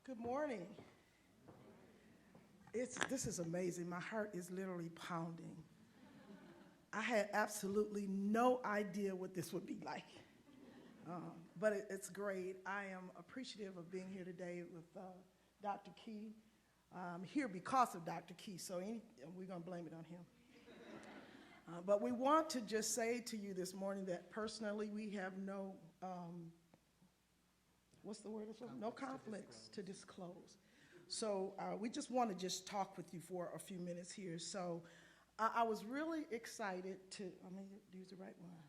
Good morning. This is amazing. My heart is literally pounding. I had absolutely no idea what this would be like. But it's great. I am appreciative of being here today with Dr. Key. I'm here because of Dr. Key, so we're going to blame it on him. But we want to just say to you this morning that personally we have no, what's the word? No conflicts to disclose. So we just want to just talk with you for a few minutes here. So I was really excited to, I'm going to use the right one.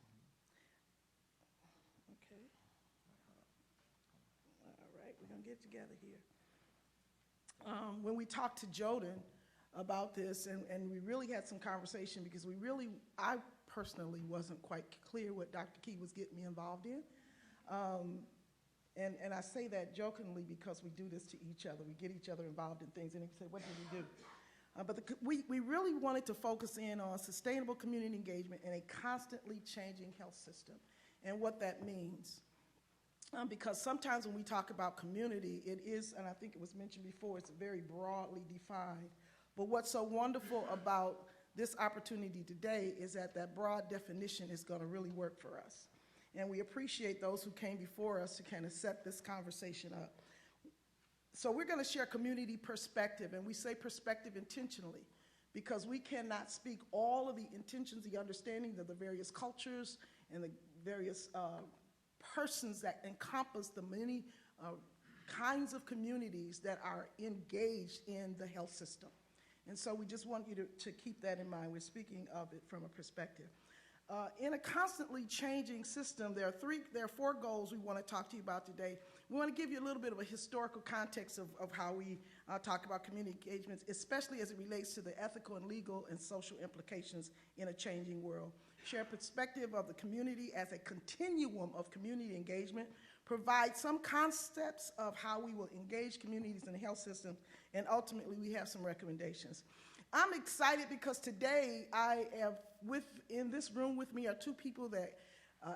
Okay. All right, we're going to get together here. When we talked to Joden about this, and we really had some conversation because I personally wasn't quite clear what Dr. Key was getting me involved in. And I say that jokingly because we do this to each other. We get each other involved in things, and he said, what did we do? But we really wanted to focus in on sustainable community engagement in a constantly changing health system and what that means. Because sometimes when we talk about community, it is, and I think it was mentioned before, it's very broadly defined. But what's so wonderful about this opportunity today is that that broad definition is going to really work for us. And we appreciate those who came before us to kind of set this conversation up. So we're going to share community perspective, and we say perspective intentionally because we cannot speak all of the intentions, the understanding of the various cultures and the various persons that encompass the many kinds of communities that are engaged in the health system. And so we just want you to keep that in mind. We're speaking of it from a perspective. In a constantly changing system, there are four goals we want to talk to you about today. We want to give you a little bit of a historical context of how we talk about community engagements, especially as it relates to the ethical and legal and social implications in a changing world. Share perspective of the community as a continuum of community engagement, provide some concepts of how we will engage communities in the health system, and ultimately we have some recommendations. I'm excited because today in this room with me are two people that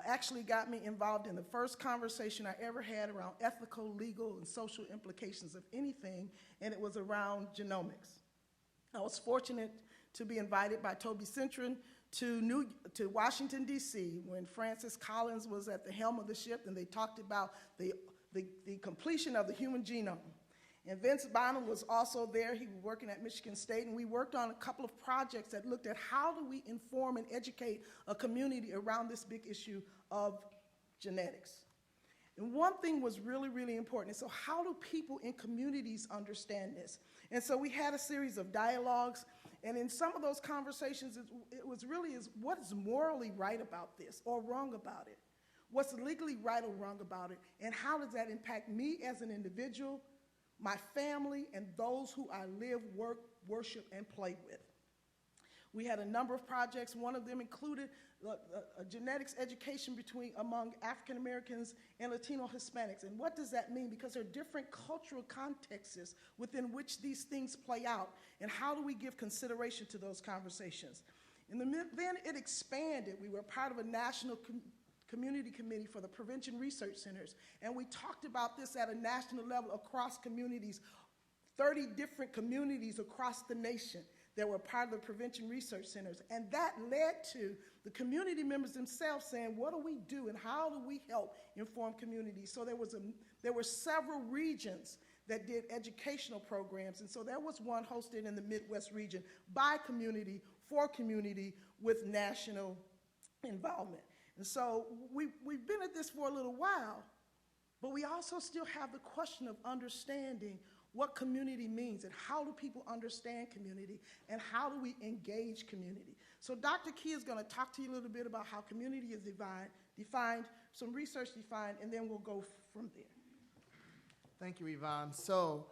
actually got me involved in the first conversation I ever had around ethical, legal, and social implications of anything, and it was around genomics. I was fortunate to be invited by Toby Cintron to Washington, D.C. when Francis Collins was at the helm of the ship, and they talked about the completion of the human genome. And Vince Bonham was also there. He was working at Michigan State, and we worked on a couple of projects that looked at how do we inform and educate a community around this big issue of genetics. And one thing was really, really important. So how do people in communities understand this? And so we had a series of dialogues, and in some of those conversations, it was really what is morally right about this or wrong about it? What's legally right or wrong about it? And how does that impact me as an individual, my family, and those who I live, work, worship, and play with? We had a number of projects. One of them included a genetics education among African Americans and Latino Hispanics. And what does that mean? Because there are different cultural contexts within which these things play out. And how do we give consideration to those conversations? And then it expanded. We were part of a national community committee for the prevention research centers. And we talked about this at a national level across communities, 30 different communities across the nation that were part of the prevention research centers. And that led to the community members themselves saying, what do we do and how do we help inform communities? So there were several regions that did educational programs. And so there was one hosted in the Midwest region by community, for community, with national involvement. And so we've been at this for a little while, but we also still have the question of understanding what community means and how do people understand community and how do we engage community. So Dr. Key is going to talk to you a little bit about how community is defined, some research defined, and then we'll go from there. Thank you, Yvonne. So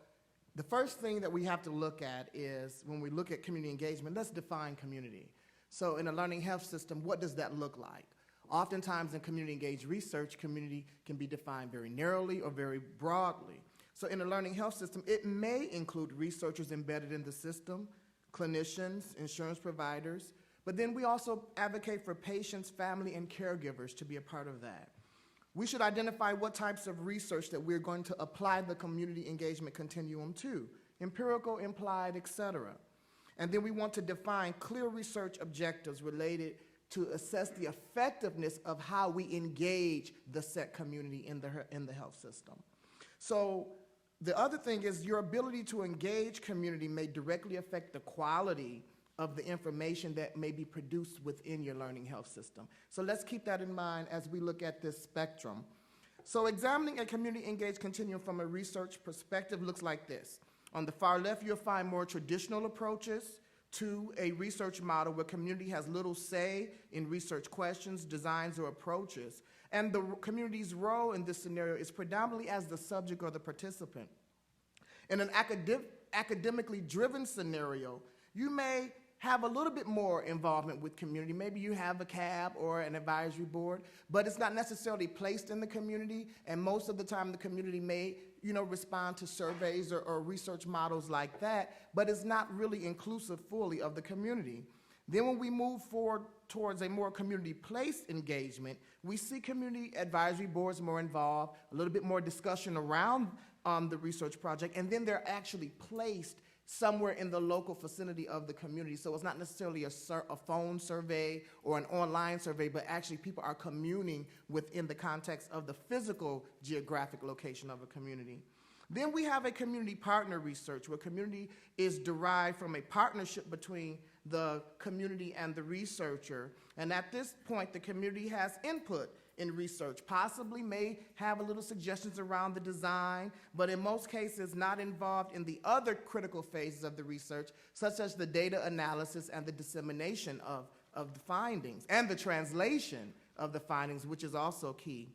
the first thing that we have to look at is when we look at community engagement, let's define community. So in a learning health system, what does that look like? Oftentimes in community engaged research, community can be defined very narrowly or very broadly. So in a learning health system, it may include researchers embedded in the system, clinicians, insurance providers, but then we also advocate for patients, family, and caregivers to be a part of that. We should identify what types of research that we're going to apply the community engagement continuum to, empirical, implied, et cetera. And then we want to define clear research objectives related to assess the effectiveness of how we engage the set community in the health system. So the other thing is your ability to engage community may directly affect the quality of the information that may be produced within your learning health system. So let's keep that in mind as we look at this spectrum. So examining a community engaged continuum from a research perspective looks like this. On the far left, you'll find more traditional approaches to a research model where community has little say in research questions, designs, or approaches. And the community's role in this scenario is predominantly as the subject or the participant. In an academically driven scenario, you may have a little bit more involvement with community. Maybe you have a CAB or an advisory board, but it's not necessarily placed in the community, and most of the time the community may respond to surveys or research models like that, but it's not really inclusive fully of the community. Then when we move forward towards a more community-placed engagement, we see community advisory boards more involved, a little bit more discussion around the research project, and then they're actually placed somewhere in the local vicinity of the community. So it's not necessarily a phone survey or an online survey, but actually people are communing within the context of the physical geographic location of a community. Then we have a community partner research where community is derived from a partnership between the community and the researcher. And at this point, the community has input in research, possibly may have a little suggestions around the design, but in most cases not involved in the other critical phases of the research, such as the data analysis and the dissemination of the findings and the translation of the findings, which is also key.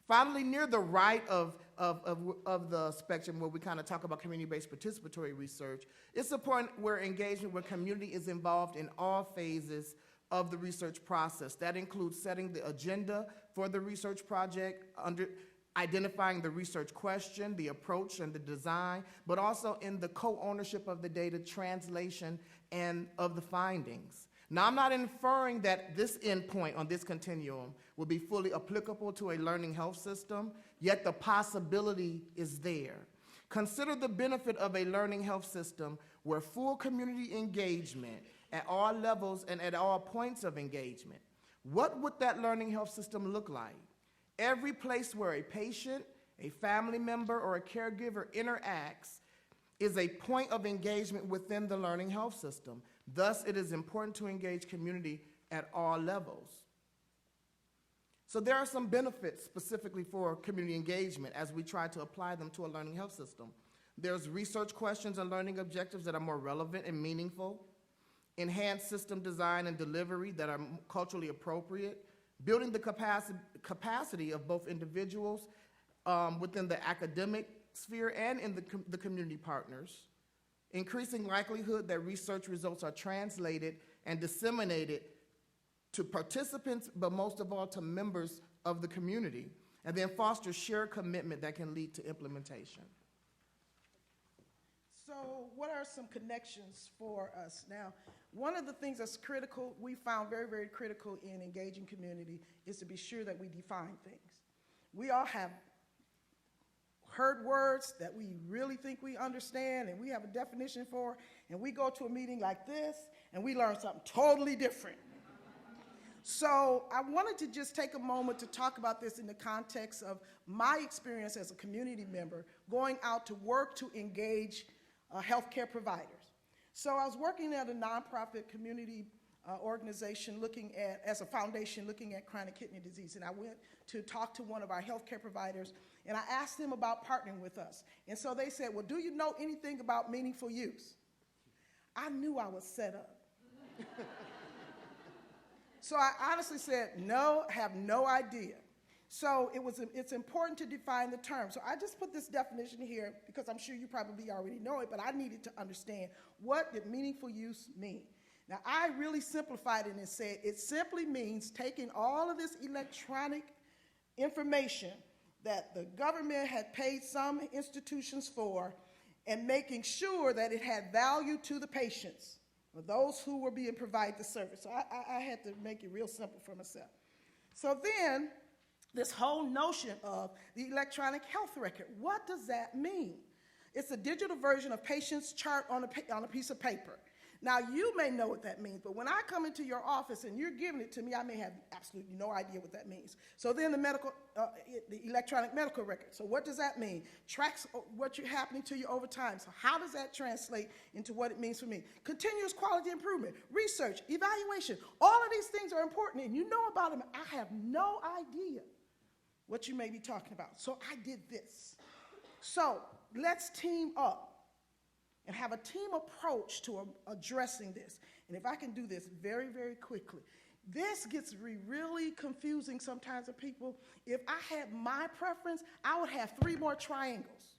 Finally, near the right of the spectrum where we kind of talk about community-based participatory research, it's a point where engagement with community is involved in all phases of the research process. That includes setting the agenda for the research project, identifying the research question, the approach, and the design, but also in the co-ownership of the data, translation, and of the findings. Now, I'm not inferring that this endpoint on this continuum will be fully applicable to a learning health system, yet the possibility is there. Consider the benefit of a learning health system where full community engagement at all levels and at all points of engagement. What would that learning health system look like? Every place where a patient, a family member, or a caregiver interacts is a point of engagement within the learning health system. Thus, it is important to engage community at all levels. So there are some benefits specifically for community engagement as we try to apply them to a learning health system. There's research questions and learning objectives that are more relevant and meaningful, enhanced system design and delivery that are culturally appropriate, building the capacity of both individuals within the academic sphere and in the community partners, increasing likelihood that research results are translated and disseminated to participants, but most of all to members of the community, and then foster shared commitment that can lead to implementation. So what are some connections for us? Now, one of the things that's critical, we found very, very critical in engaging community is to be sure that we define things. We all have heard words that we really think we understand and we have a definition for, and we go to a meeting like this and we learn something totally different. So I wanted to just take a moment to talk about this in the context of my experience as a community member going out to work to engage healthcare providers. So I was working at a nonprofit community organization as a foundation looking at chronic kidney disease, and I went to talk to one of our healthcare providers, and I asked them about partnering with us. And so they said, well, do you know anything about meaningful use? I knew I was set up. So I honestly said, no, have no idea. So it's important to define the term. So I just put this definition here because I'm sure you probably already know it, but I needed to understand what did meaningful use mean. Now, I really simplified it and said it simply means taking all of this electronic information that the government had paid some institutions for and making sure that it had value to the patients, or those who were being provided the service. So I had to make it real simple for myself. So then this whole notion of the electronic health record. What does that mean? It's a digital version of patient's chart on a piece of paper. Now, you may know what that means, but when I come into your office and you're giving it to me, I may have absolutely no idea what that means. So then the electronic medical record. So what does that mean? Tracks what's happening to you over time. So how does that translate into what it means for me? Continuous quality improvement, research, evaluation. All of these things are important, and you know about them. I have no idea what you may be talking about. So I did this. So let's team up and have a team approach to addressing this. And if I can do this very, very quickly, this gets really confusing sometimes to people. If I had my preference, I would have 3 more triangles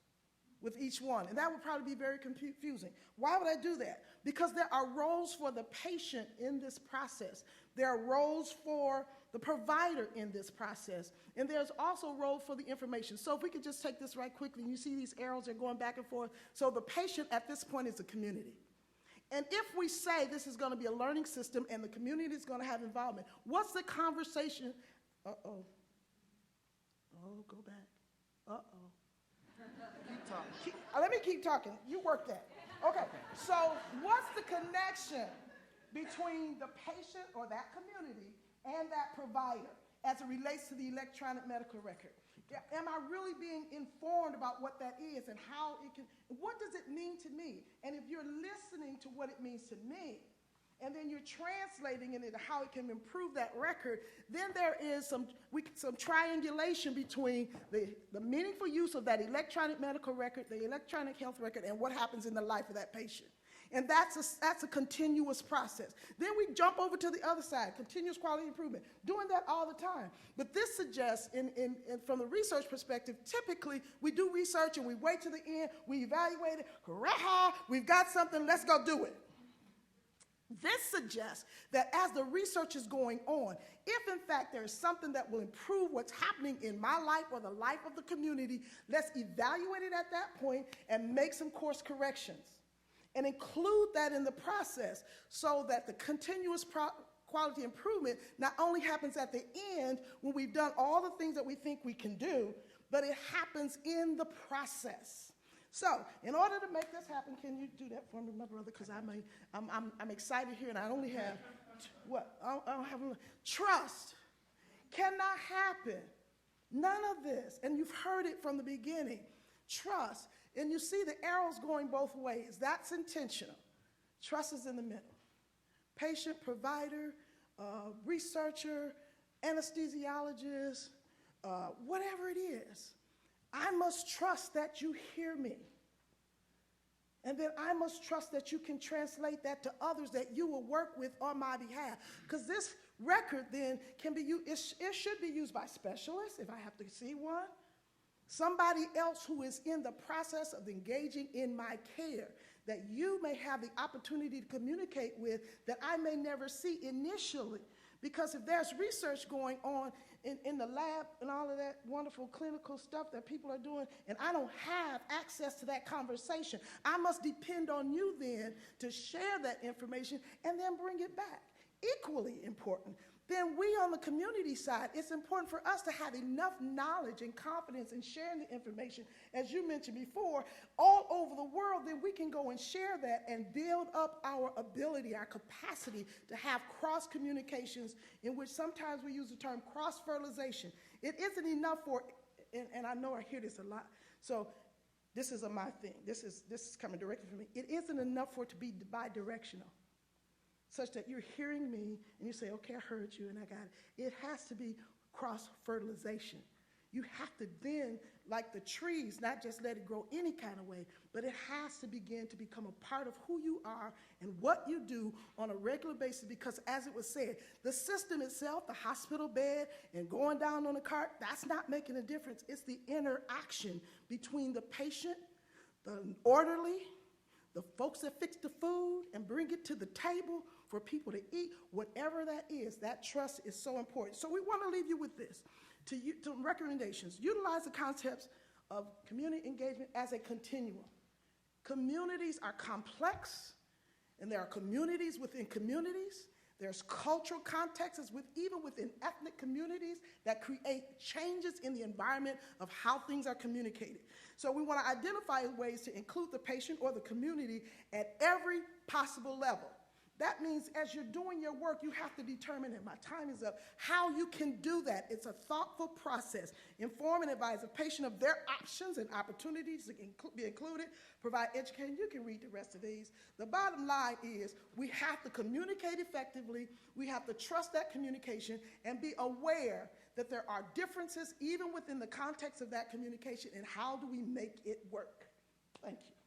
with each one, and that would probably be very confusing. Why would I do that? Because there are roles for the patient in this process. There are roles for the provider in this process, and there's also roles for the information. So if we could just take this right quickly, you see these arrows are going back and forth. So the patient at this point is the community. And if we say this is going to be a learning system and the community is going to have involvement, what's the conversation? Uh-oh. Oh, go back. Uh-oh. Keep talking. Let me keep talking. You work that. Okay. So what's the connection between the patient or that community and that provider as it relates to the electronic medical record? Am I really being informed about what that is and how it can, what does it mean to me? And if you're listening to what it means to me, and then you're translating it into how it can improve that record, then there is some triangulation between the meaningful use of that electronic medical record, the electronic health record, and what happens in the life of that patient. And that's a continuous process. Then we jump over to the other side, continuous quality improvement, doing that all the time. But this suggests, from the research perspective, typically we do research and we wait to the end, we evaluate it, hurrah, we've got something, let's go do it. This suggests that as the research is going on, if in fact there is something that will improve what's happening in my life or the life of the community, let's evaluate it at that point and make some course corrections and include that in the process so that the continuous quality improvement not only happens at the end when we've done all the things that we think we can do, but it happens in the process. So, in order to make this happen, can you do that for me, my brother? Because I'm excited here, and I only have I don't have trust cannot happen. None of this, and you've heard it from the beginning. Trust, and you see the arrows going both ways. That's intentional. Trust is in the middle. Patient, provider, researcher, anesthesiologist, whatever it is. I must trust that you hear me. And then I must trust that you can translate that to others that you will work with on my behalf. Because this record then can be used, it should be used by specialists if I have to see one. Somebody else who is in the process of engaging in my care that you may have the opportunity to communicate with that I may never see initially. Because if there's research going on in the lab and all of that wonderful clinical stuff that people are doing, and I don't have access to that conversation, I must depend on you then to share that information and then bring it back. Equally important, then we on the community side, it's important for us to have enough knowledge and confidence in sharing the information, as you mentioned before, all over the world, then we can go and share that and build up our ability, our capacity to have cross communications in which sometimes we use the term cross-fertilization. It isn't enough for, and I know I hear this a lot, so this is my thing. This is coming directly from me. It isn't enough for it to be bi-directional, such that you're hearing me and you say, okay, I heard you and I got it. It has to be cross-fertilization. You have to then, like the trees, not just let it grow any kind of way, but it has to begin to become a part of who you are and what you do on a regular basis, because as it was said, the system itself, the hospital bed and going down on the cart, that's not making a difference. It's the interaction between the patient, the orderly, the folks that fix the food and bring it to the table for people to eat, whatever that is, that trust is so important. So we want to leave you with this, to recommendations. Utilize the concepts of community engagement as a continuum. Communities are complex, and there are communities within communities. There's cultural contexts even within ethnic communities that create changes in the environment of how things are communicated. So we want to identify ways to include the patient or the community at every possible level. That means as you're doing your work, you have to determine, and my time is up, how you can do that. It's a thoughtful process. Inform and advise the patient of their options and opportunities to be included, provide education. You can read the rest of these. The bottom line is we have to communicate effectively. We have to trust that communication and be aware that there are differences even within the context of that communication, and how do we make it work. Thank you.